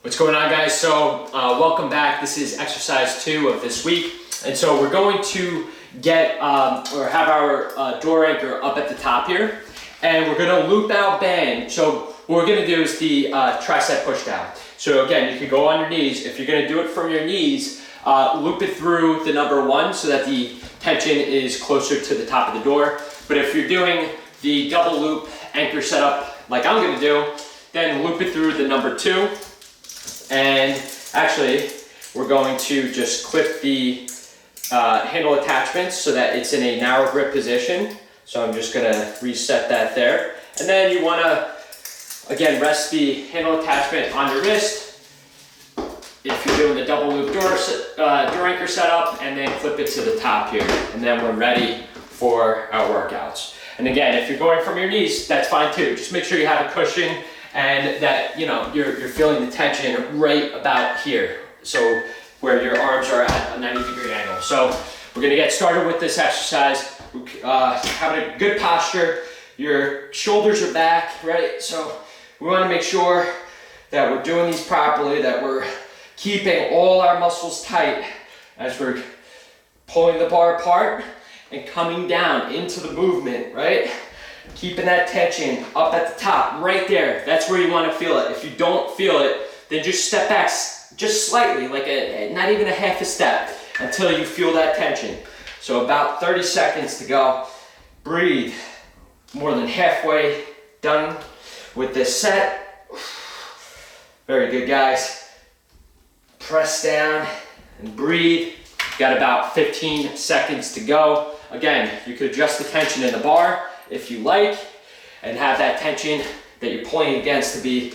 What's going on, guys? So welcome back. This is exercise 2 of this week, and so we're going to get or have our door anchor up at the top here, and we're going to loop out band. So what we're going to do is the tricep push down. So again, you can go on your knees. If you're going to do it from your knees, loop it through the number 1 so that the tension is closer to the top of the door. But if you're doing the double loop anchor setup like I'm going to do, then loop it through the number 2. And actually, we're going to just clip the handle attachments so that it's in a narrow grip position. So I'm just gonna reset that there. And then you wanna, again, rest the handle attachment on your wrist if you're doing the double loop door anchor setup, and then clip it to the top here. And then we're ready for our workouts. And again, if you're going from your knees, that's fine too. Just make sure you have a cushion and that you're feeling the tension right about here, so where your arms are at a 90-degree angle. So we're gonna get started with this exercise. Having a good posture, your shoulders are back, right? So we wanna make sure that we're doing these properly, that we're keeping all our muscles tight as we're pulling the bar apart and coming down into the movement, right? Keeping that tension up at the top, right there. That's where you want to feel it. If you don't feel it, then just step back just slightly, like not even a half a step, until you feel that tension. So about 30 seconds to go. Breathe. More than halfway done with this set. Very good, guys. Press down and breathe. Got about 15 seconds to go. Again, you could adjust the tension in the bar if you like, and have that tension that you're pulling against to be,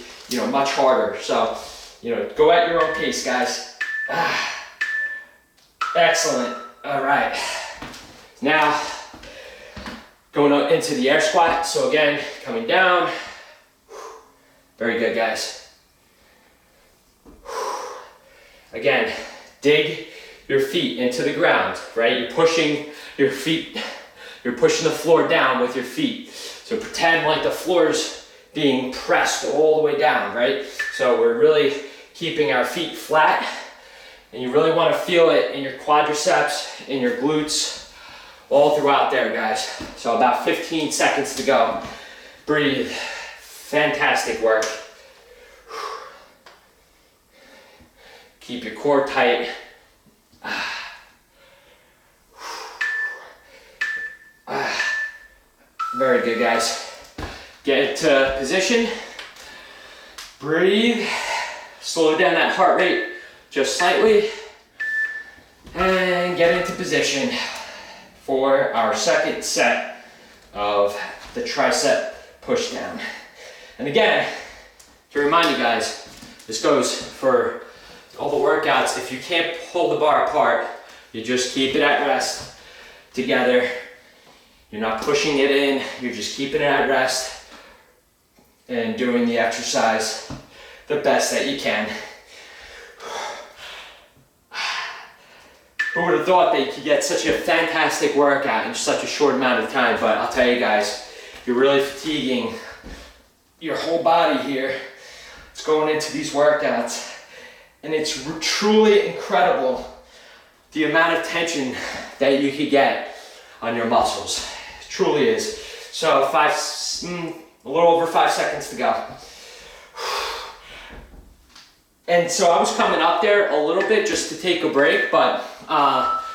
much harder. So, go at your own pace, guys. Excellent. All right. Now, going into the air squat. So again, coming down. Very good, guys. Again, dig your feet into the ground, right? You're pushing your feet. You're pushing the floor down with your feet. So pretend like the floor's being pressed all the way down, right? So we're really keeping our feet flat, and you really want to feel it in your quadriceps, in your glutes, all throughout there, guys. So about 15 seconds to go. Breathe. Fantastic work. Keep your core tight. Very good, guys. Get into position. Breathe. Slow down that heart rate just slightly. And get into position for our second set of the tricep push down. And again, to remind you guys, this goes for all the workouts. If you can't pull the bar apart, you just keep it at rest together. You're not pushing it in, you're just keeping it at rest and doing the exercise the best that you can. Who would have thought that you could get such a fantastic workout in such a short amount of time? But I'll tell you guys, you're really fatiguing your whole body here. It's going into these workouts, and it's truly incredible the amount of tension that you could get on your muscles. It truly is. So a little over 5 seconds to go. And so I was coming up there a little bit just to take a break, but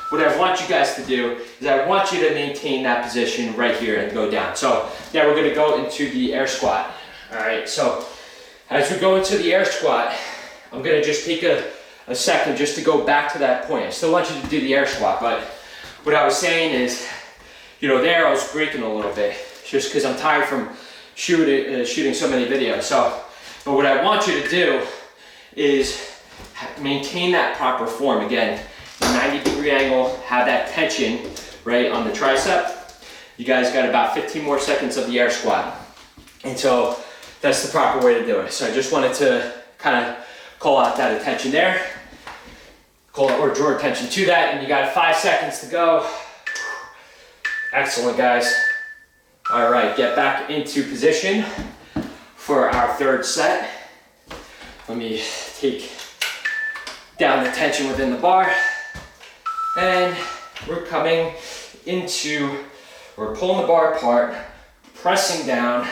what I want you guys to do is I want you to maintain that position right here and go down. So now we're gonna go into the air squat. All right, so as we go into the air squat, I'm gonna just take a second just to go back to that point. I still want you to do the air squat, but what I was saying is, there I was breaking a little bit just because I'm tired from shooting so many videos. But what I want you to do is maintain that proper form. Again, 90-degree angle, have that tension right on the tricep. You guys got about 15 more seconds of the air squat. And so that's the proper way to do it. So I just wanted to kind of call out that attention there. Or draw attention to that, and you got 5 seconds to go. Excellent, guys. All right, get back into position for our third set. Let me take down the tension within the bar. And we're coming into, we're pulling the bar apart, pressing down,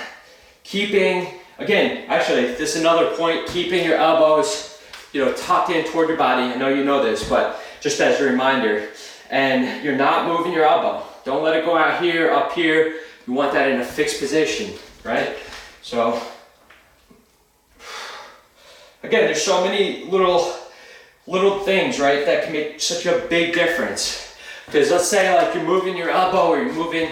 keeping, again, actually, this is another point, keeping your elbows, tucked in toward your body. I know you know this, but just as a reminder. And you're not moving your elbow. Don't let it go out here, up here. You want that in a fixed position, right? So, again, there's so many little things, right, that can make such a big difference. Because let's say like you're moving your elbow or you're moving,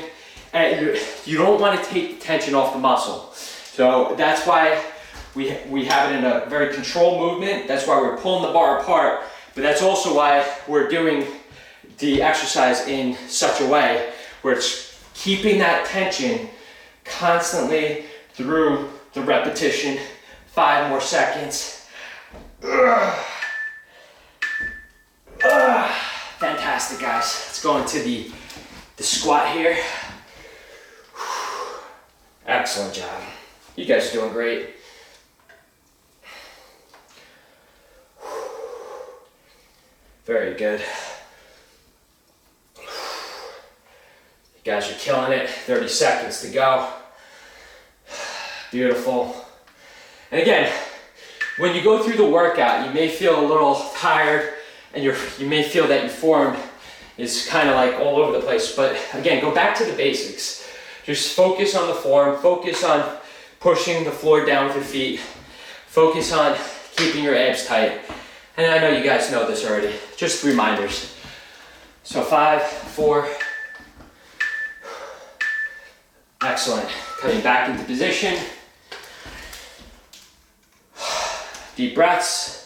and you don't want to take the tension off the muscle. So that's why we have it in a very controlled movement. That's why we're pulling the bar apart. But that's also why we're doing the exercise in such a way where it's keeping that tension constantly through the repetition. 5 more seconds. Fantastic, guys. Let's go into the squat here. Excellent job. You guys are doing great. Very good. You guys are killing it. 30 seconds to go. Beautiful. And again, when you go through the workout, you may feel a little tired and you may feel that your form is kind of like all over the place. But again, go back to the basics. Just focus on the form, focus on pushing the floor down with your feet, focus on keeping your abs tight. And I know you guys know this already, just reminders. So 5, 4, excellent. Coming back into position. Deep breaths.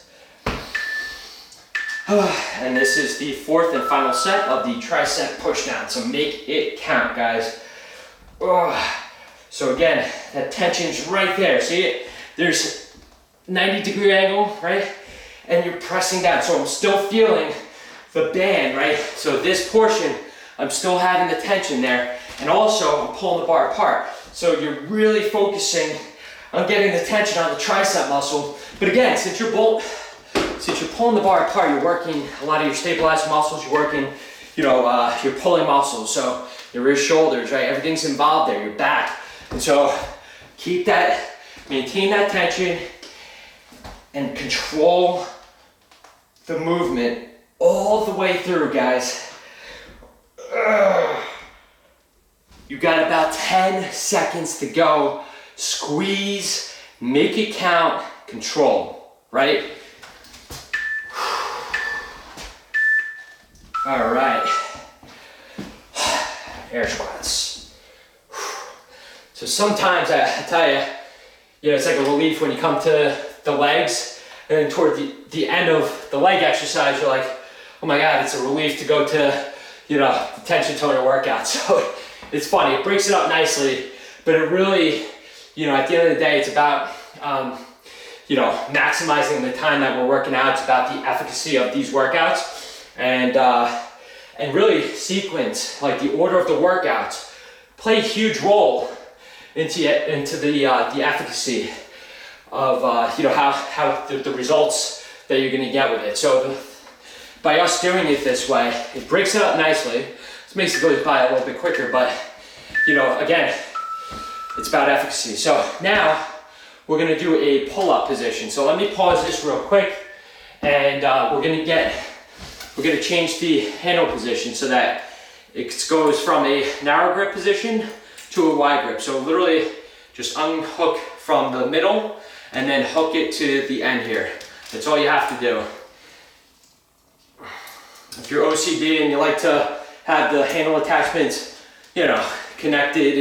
And this is the 4th and final set of the tricep push down. So make it count, guys. So again, that tension's right there. See it? There's 90-degree angle, right? And you're pressing down. So I'm still feeling the band, right? So this portion, I'm still having the tension there. And also, I'm pulling the bar apart. So you're really focusing on getting the tension on the tricep muscle. But again, since you're pulling the bar apart, you're working a lot of your stabilized muscles. You're working, your pulling muscles. So your wrist, shoulders, right? Everything's involved there. Your back. And so keep that, maintain that tension, and control the movement all the way through, guys. You got about 10 seconds to go. Squeeze, make it count, control, right? All right. Air squats. So sometimes I tell you, it's like a relief when you come to the legs, and then toward the end of the leg exercise, you're like, oh my God, it's a relief to go to, the tension toner workout. So it's funny, it breaks it up nicely, but it really, at the end of the day, it's about, maximizing the time that we're working out. It's about the efficacy of these workouts, and really sequence, like the order of the workouts, play a huge role into the efficacy of how the results that you're going to get with it. So by us doing it this way, it breaks it up nicely. This makes it go by a little bit quicker, but again, it's about efficacy. So now we're going to do a pull-up position. So let me pause this real quick, and we're going to change the handle position so that it goes from a narrow grip position to a wide grip. So literally just unhook from the middle and then hook it to the end here. That's all you have to do. If you're OCD and you like to have the handle attachments, connected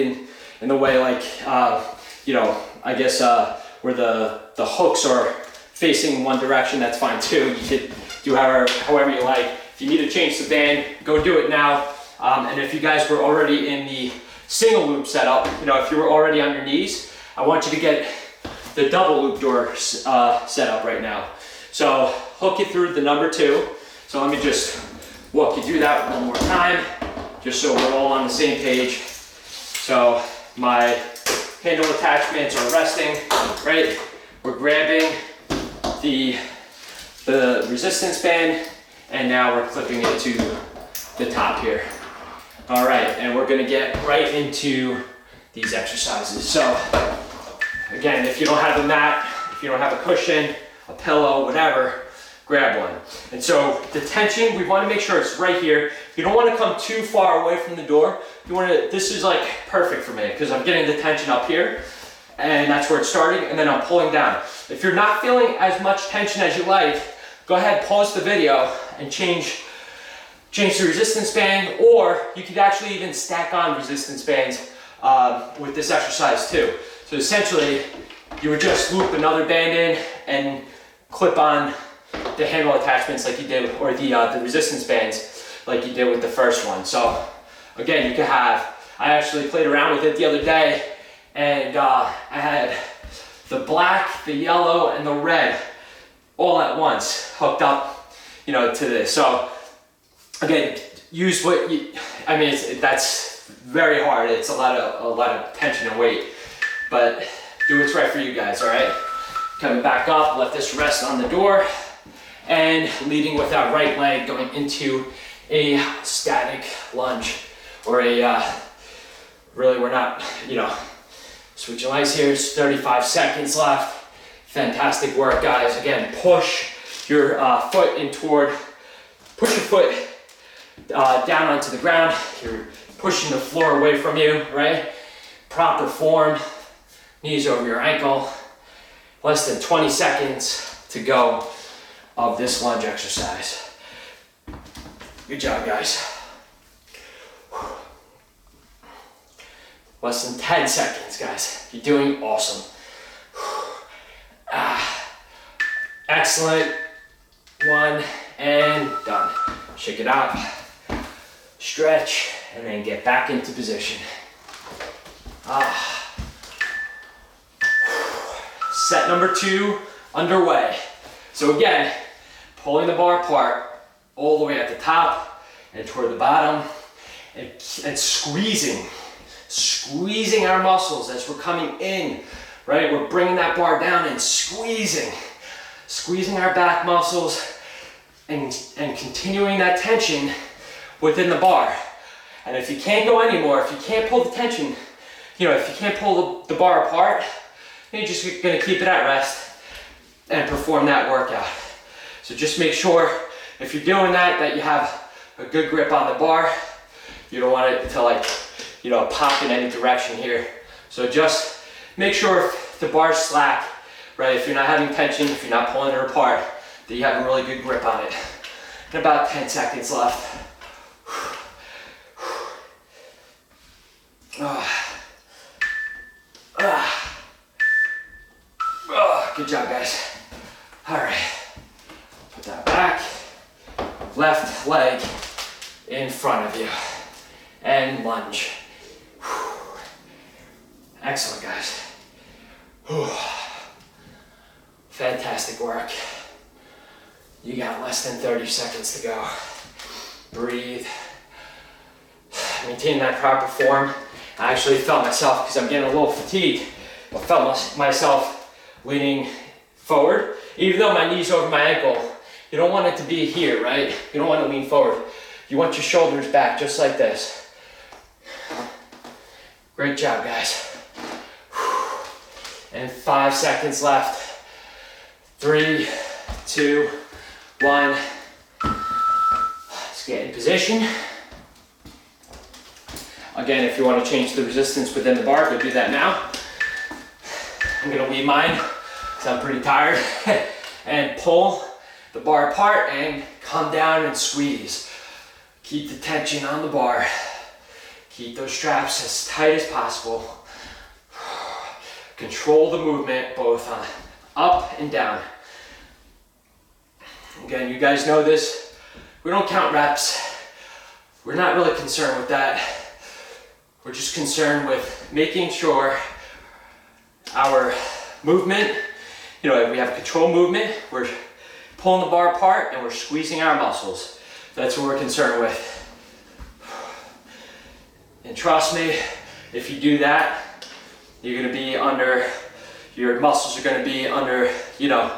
in the way like, I guess where the hooks are facing one direction, that's fine too. You could do however you like. If you need to change the band, go do it now. And if you guys were already in the single loop setup, if you were already on your knees, I want you to get the double loop door set up right now. So hook it through the number 2. So let me just walk you through that one more time, just so we're all on the same page. So my handle attachments are resting, right? We're grabbing the the resistance band, and now we're clipping it to the top here. All right, and we're gonna get right into these exercises. So again, if you don't have a mat, if you don't have a cushion, a pillow, whatever, grab one. And so the tension, we wanna make sure it's right here. You don't wanna come too far away from the door. You wanna, this is like perfect for me because I'm getting the tension up here and that's where it's starting, and then I'm pulling down. If you're not feeling as much tension as you like, go ahead, pause the video and change the resistance band, or you could actually even stack on resistance bands with this exercise too. So essentially, you would just loop another band in and clip on the handle attachments like you did, or the resistance bands like you did with the first one. So again, you could have, I actually played around with it the other day, and I had the black, the yellow, and the red all at once hooked up, you know, to this. So again, use what you, I mean, that's very hard. It's a lot of tension and weight, but do what's right for you guys, all right? Coming back up, let this rest on the door, and leading with that right leg going into a static lunge, or a, really we're not, you know, switching legs here. It's 35 seconds left. Fantastic work, guys. Again, push your foot in toward, push your foot down onto the ground. You're pushing the floor away from you, right? Proper form, knees over your ankle. Less than 20 seconds to go of this lunge exercise. Good job, guys. Less than 10 seconds, guys. You're doing awesome. Excellent. One and done. Shake it out, stretch, and then get back into position. Set number 2 underway. So again, pulling the bar apart all the way at the top and toward the bottom, and squeezing our muscles as we're coming in, right? We're bringing that bar down and squeezing our back muscles and continuing that tension within the bar. And if you can't go anymore, if you can't pull the tension, you know, if you can't pull the bar apart, then you're just gonna keep it at rest and perform that workout. So just make sure, if you're doing that, that you have a good grip on the bar. You don't want it to, like, you know, pop in any direction here. So just make sure if the bar's slack, right? If you're not having tension, if you're not pulling it apart, that you have a really good grip on it. And about 10 seconds left. Good job, guys. All right, put that back. Left leg in front of you and lunge. Excellent, guys. Fantastic work. You got less than 30 seconds to go. Breathe. Maintain that proper form. I actually felt myself, because I'm getting a little fatigued, I felt myself leaning forward. Even though my knee's over my ankle, you don't want it to be here, right? You don't want to lean forward. You want your shoulders back, just like this. Great job, guys. And 5 seconds left. 3, 2, 1. Let's get in position. Again, if you want to change the resistance within the bar, go do that now. I'm gonna leave mine because I'm pretty tired. And pull the bar apart and come down and squeeze. Keep the tension on the bar. Keep those straps as tight as possible. Control the movement both on up and down. Again, you guys know this. We don't count reps. We're not really concerned with that. We're just concerned with making sure our movement, you know, we have a control movement, we're pulling the bar apart and we're squeezing our muscles. That's what we're concerned with. And trust me, if you do that, you're gonna be under, your muscles are gonna be under, you know,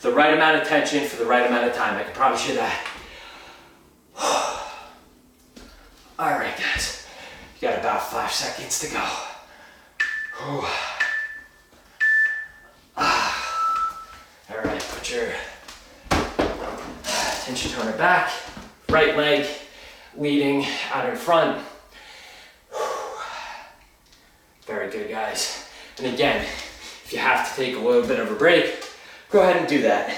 the right amount of tension for the right amount of time. I can promise you that. All right, guys. You got about 5 seconds to go. All right, put your tension toner back. Right leg leading out in front. Very good, guys. And again, if you have to take a little bit of a break, go ahead and do that.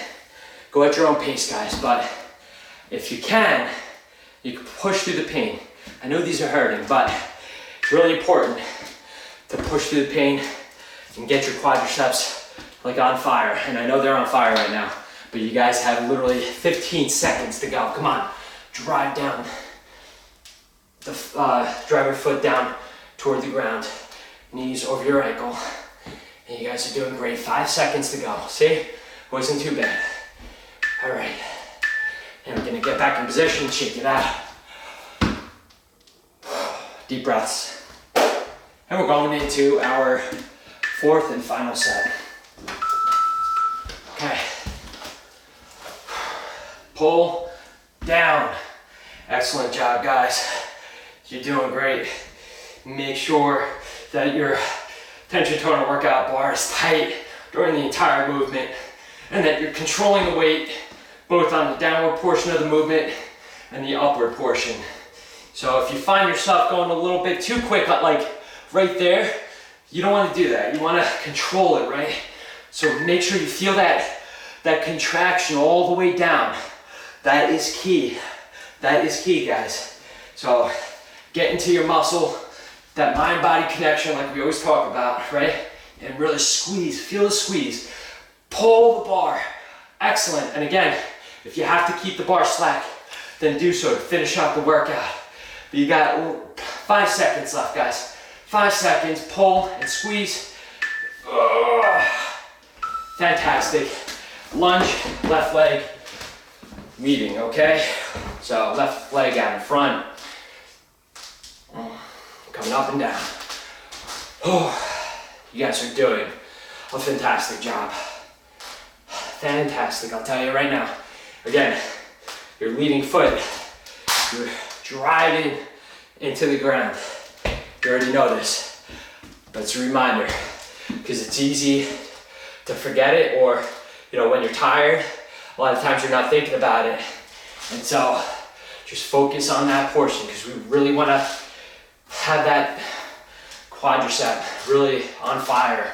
Go at your own pace, guys, but if you can push through the pain. I know these are hurting, but it's really important to push through the pain and get your quadriceps like on fire. And I know they're on fire right now, but you guys have literally 15 seconds to go. Come on, drive your foot down toward the ground, knees over your ankle. And you guys are doing great. 5 seconds to go. See? Wasn't too bad. All right. And we're gonna get back in position, shake it out. Deep breaths. And we're going into our 4th and final set. Okay. Pull down. Excellent job, guys. You're doing great. Make sure that your tension toner workout bar is tight during the entire movement and that you're controlling the weight both on the downward portion of the movement and the upward portion. So if you find yourself going a little bit too quick, like right there, you don't want to do that. You want to control it, right? So make sure you feel that contraction all the way down. That is key. That is key, guys. So get into your muscle, that mind-body connection like we always talk about, right? And really squeeze, feel the squeeze. Pull the bar. Excellent. And again, if you have to keep the bar slack, then do so to finish out the workout. But you got 5 seconds left, guys. 5 seconds, pull and squeeze. Fantastic. Lunge, left leg leading, okay? So left leg out in front. Coming up and down. You guys are doing a fantastic job. Fantastic, I'll tell you right now. Again, your leading foot, you're driving into the ground. You already know this, but it's a reminder because it's easy to forget it, or when you're tired, a lot of times you're not thinking about it. And so just focus on that portion because we really want to have that quadricep really on fire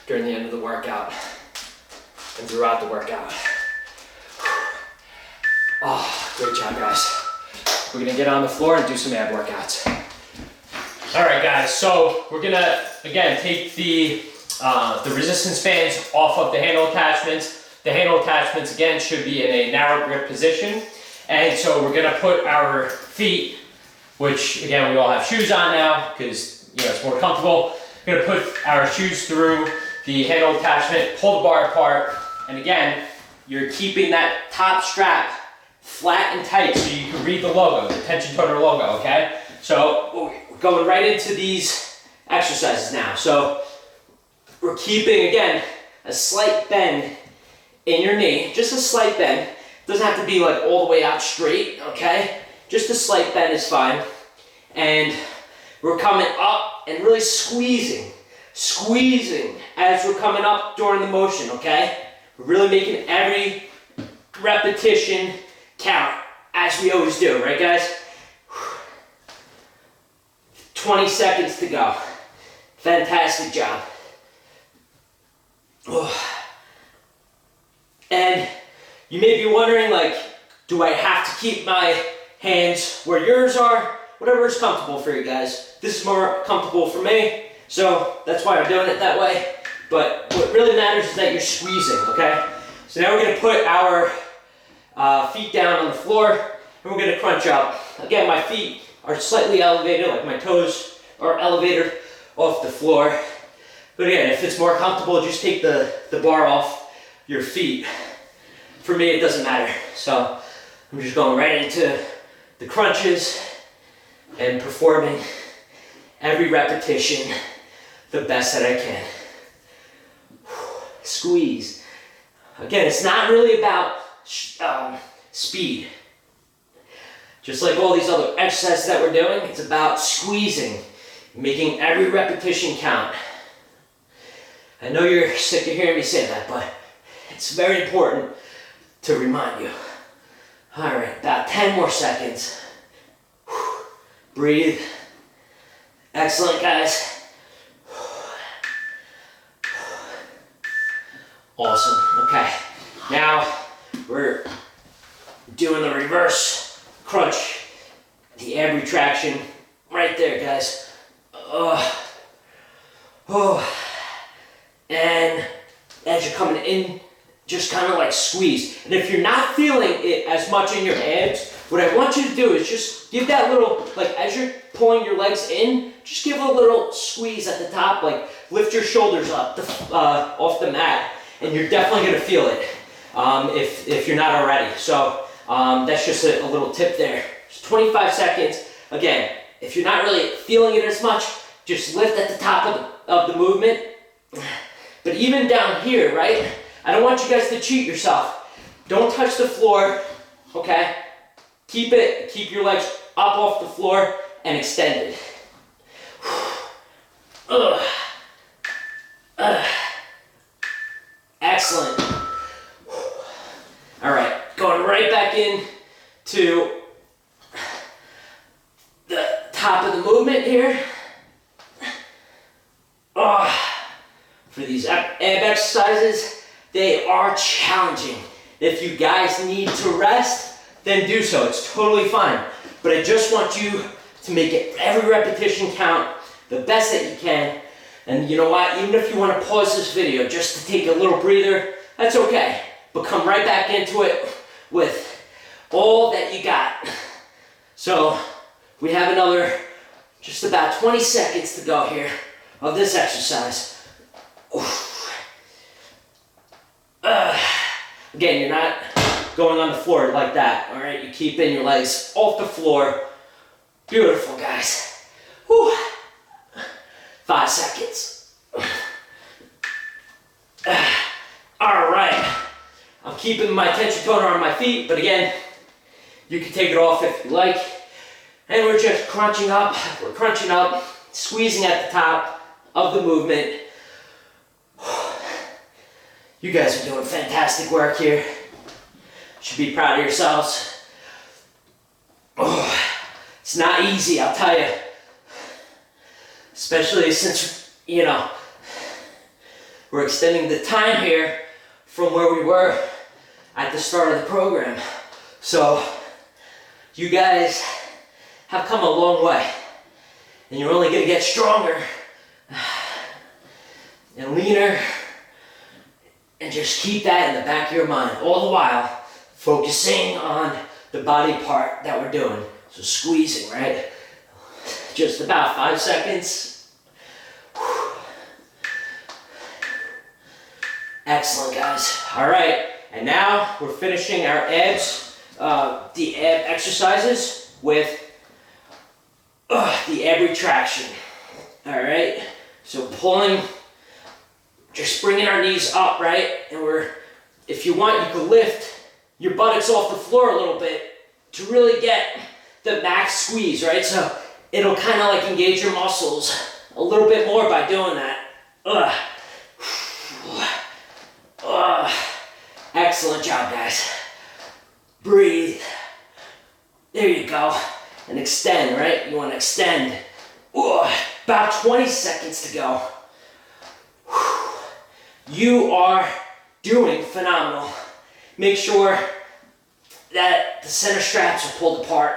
during the end of the workout and throughout the workout. Oh, great job, guys. We're gonna get on the floor and do some ab workouts. All right, guys, so we're gonna, again, take the resistance bands off of the handle attachments. The handle attachments, again, should be in a narrow grip position. And so we're gonna put our feet, which, again, we all have shoes on now because it's more comfortable. We're gonna put our shoes through the handle attachment, pull the bar apart, and again, you're keeping that top strap flat and tight so you can read the logo, the tension toner logo, okay? So we're going right into these exercises now. So we're keeping, again, a slight bend in your knee, just a slight bend. It doesn't have to be like all the way out straight, okay? Just a slight bend is fine. And we're coming up and really squeezing as we're coming up during the motion, okay? We're really making every repetition count, as we always do, right, guys? 20 seconds to go. Fantastic job. And you may be wondering, like, do I have to keep my hands where yours are? Whatever is comfortable for you guys. This is more comfortable for me, so that's why I'm doing it that way. But what really matters is that you're squeezing, okay? So now we're gonna put our feet down on the floor, and we're gonna crunch up. Again, my feet are slightly elevated, like my toes are elevated off the floor. But again, if it's more comfortable, just take the bar off your feet. For me, it doesn't matter. So I'm just going right into the crunches and performing every repetition the best that I can. Squeeze. Again, it's not really about speed. Just like all these other exercises that we're doing, it's about squeezing, making every repetition count. I know you're sick of hearing me say that, but it's very important to remind you. All right, about 10 more seconds. Breathe. Excellent, guys. Awesome. Okay, now we're doing the reverse crunch, the ab retraction, right there, guys. And as you're coming in, just kind of like squeeze. And if you're not feeling it as much in your abs, what I want you to do is just give that little, like as you're pulling your legs in, just give a little squeeze at the top, like lift your shoulders up off the mat, and you're definitely gonna feel it if you're not already. So that's just a little tip there. Just 25 seconds. Again, if you're not really feeling it as much, just lift at the top of the movement. But even down here, right? I don't want you guys to cheat yourself. Don't touch the floor, okay? Keep your legs up off the floor and extended. Excellent. All right, going right back in to the top of the movement here. For these ab exercises, they are challenging. If you guys need to rest, then do so. It's totally fine. But I just want you to make it every repetition count the best that you can. And you know what? Even if you want to pause this video just to take a little breather, that's okay. But come right back into it with all that you got. So we have another just about 20 seconds to go here of this exercise. Again, you're not going on the floor like that, all right? You keep in your legs off the floor. Beautiful, guys. Whew. 5 seconds. All right. I'm keeping my tension toner on my feet, but again, you can take it off if you like. And we're just crunching up. We're crunching up, squeezing at the top of the movement. You guys are doing fantastic work here. Should be proud of yourselves. It's not easy, I'll tell you. Especially since, you know, we're extending the time here from where we were at the start of the program. So, you guys have come a long way. And you're only gonna get stronger and leaner. And just keep that in the back of your mind, all the while focusing on the body part that we're doing. So squeezing, right? Just about 5 seconds. Excellent, guys. All right, and now we're finishing our abs, the ab exercises with the ab retraction. All right, so pulling, just bringing our knees up, right? And if you want, you can lift your buttocks off the floor a little bit to really get the max squeeze, right? So it'll kind of like engage your muscles a little bit more by doing that. Excellent job, guys. Breathe. There you go. And extend, right? You want to extend. About 20 seconds to go. You are doing phenomenal. Make sure that the center straps are pulled apart.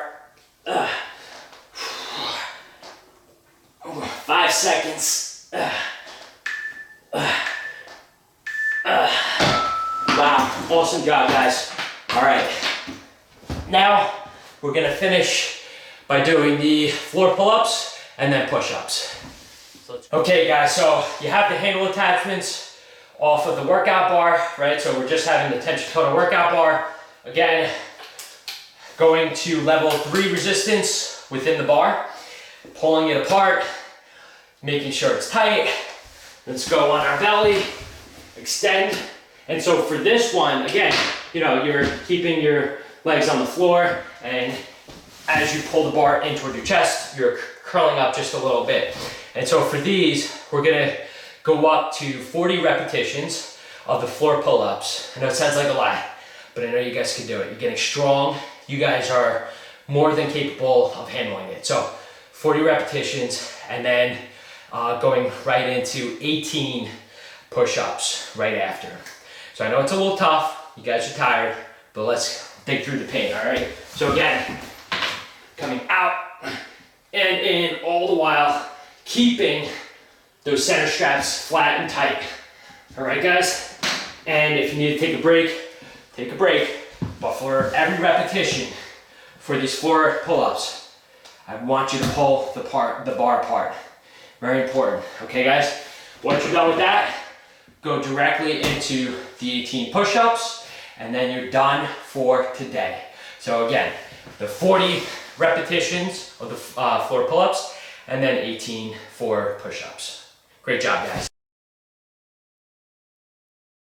5 seconds. Wow, awesome job, guys. All right, now we're gonna finish by doing the floor pull-ups and then push-ups. Okay, guys, so you have the handle attachments off of the workout bar, right? So we're just having the tension total workout bar. Again, going to level 3 resistance within the bar, pulling it apart, making sure it's tight. Let's go on our belly, extend, And so for this one, again, you're keeping your legs on the floor, and as you pull the bar in toward your chest, you're curling up just a little bit. And so for these, we're gonna go up to 40 repetitions of the floor pull-ups. I know it sounds like a lot, but I know you guys can do it. You're getting strong. You guys are more than capable of handling it. So 40 repetitions, and then going right into 18 push-ups right after. So I know it's a little tough. You guys are tired, but let's dig through the pain, all right? So again, coming out and in, all the while keeping those center straps flat and tight. All right, guys? And if you need to take a break, take a break. But for every repetition for these floor pull-ups, I want you to pull the bar apart. Very important. Okay, guys? Once you're done with that, go directly into the 18 push-ups, and then you're done for today. So again, the 40 repetitions of the floor pull-ups, and then 18 for push-ups. Great job, guys.